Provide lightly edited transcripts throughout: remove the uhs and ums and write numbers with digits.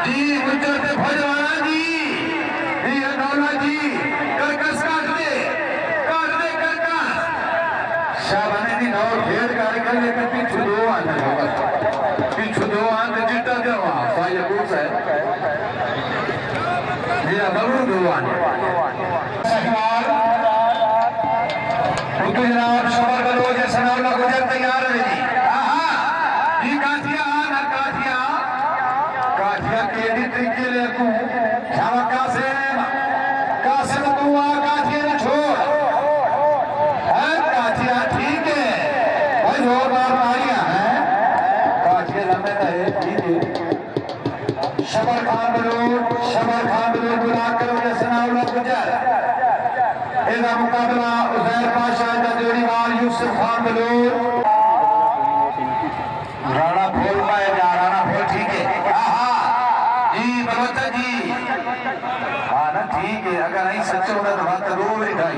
जी गुज्जर ते भोजवाना जी जी रंगौला जी करकस काट दे करकस शाबाने दी नौ भेड़ गाड़ी कर ले पीछू दो आंदे होगा पीछू दो आंदे जिट्टा देवा फाइल कूस है जी बबलू दो आंदे सहवाल उनको जनाब शबर करो जे सनावला गुजर तैयार है जी जी काठिया ना काठिया के तरीके ले को शावा कासिम तू आ काठिया न छोड़ है काठिया ठीक है भाई और बार मारिया है काठिया लंबे है ठीक है शबर खान बलूर बुला करो ये सनावला गुजर इधर मुकाबला उजैर पाशा का जोड़ीवार यूसुफ खान बलूर राणा फूल पाए जा राणा फूल ठीक है जी बलवत्ता जी हाँ ना ठीक है अगर नहीं सच्चे होना तो बात जरूर दिखाई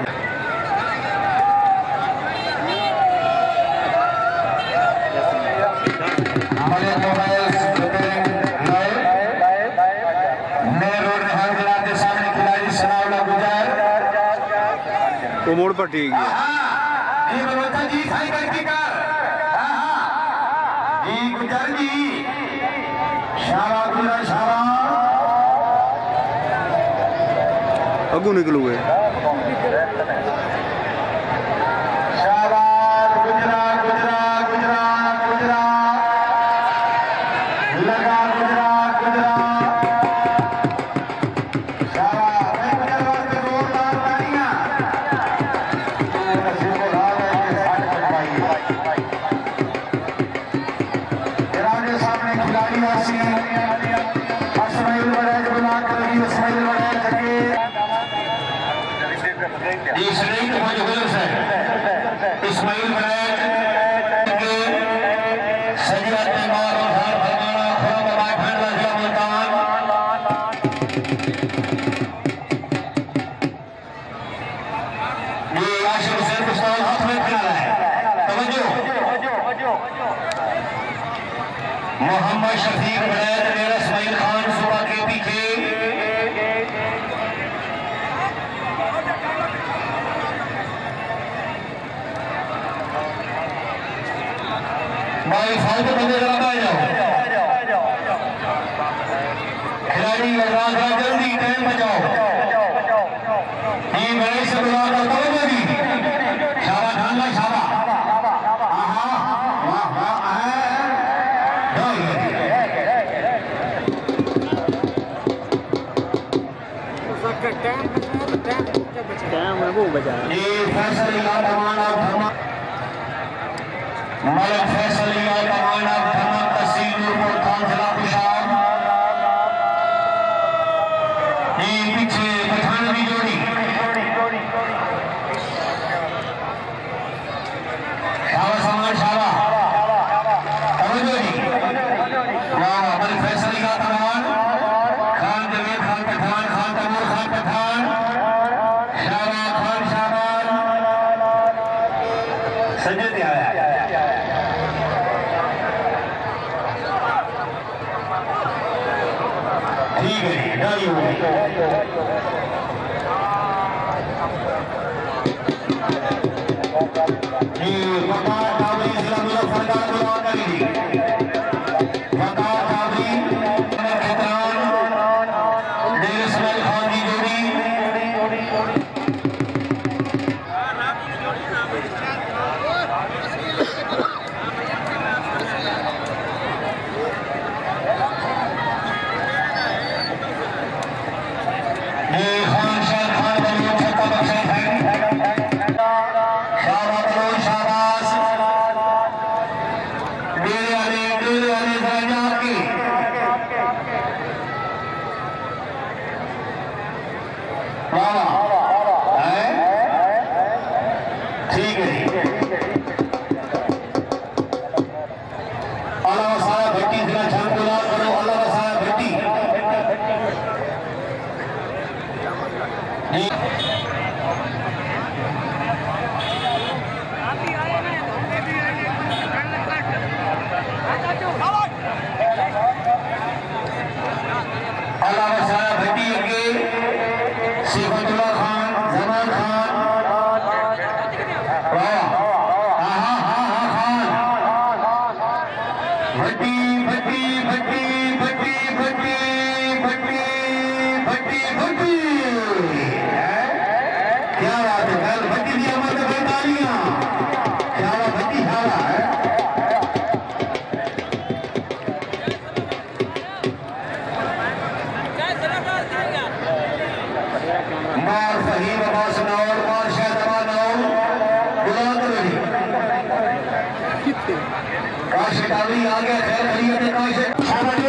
हमारे मोबाइल वो मोड़ पर ठीक है जी बलवत्ता जी सही गलती कर जी गुजर जी शाबा गुजर शाबा अगू निकलू गए शाबाश गुजरात गुजरात गुजरात गुजरात लगा गुजरात गुजरात शाबाश मैं गुजरात में जोरदार तालियां नसीब को लाल है के साथ करवाई जनाब के सामने खिलाड़ी आसी इस्माइल बड़े बुला कर इस्माइल बड़े जगे इस्माइल मौजूद है इस्माइल बड़ैच के सजरत मार और हर फरमाना खुदा बाबा खान राजा मुल्तान ये आशिक हुसैन उस्ताद हाथ में खड़ा है तवज्जो मोहम्मद शफीक बड़ैच मेरा इस्माइल खान सुबह के पीछे भाई फालतू बंदे जरा आ जाओ खिलाड़ी रात जल्दी टाइम बचाओ ये बड़े से बुला कर तवज्जो दी शाबा ढालना शाबा आहा वाह वाह टाइम है वो बजा ये फैसल या दमाना धर्मा मलक फैसल या दमाना धर्मा तहसील नूरपुर खान जिला कुशार ये पीछे पठानवी जोड़ी शाबा सामान शाबा तवज्जो जी वाह मलक फैसल या दमान खान जवेद खान पठान खान तैमूर खान पठान शाबा खान शाबान सजद आया ठीक है डाली हो गई ये वकार काबरी जिला मुजफ्फरनगर बुलावा करेगी वकार काबरी एहतराम डेर इस्माइल खान की जोड़ी ये खान शाह खान बलूर छक्का बख्शे हैं शाबाश बलूर शाबाश रहीम अब्बास नौर बादशाह दवा नौर गुलाम रही काश डाली आ गया खैर खड़ी है काश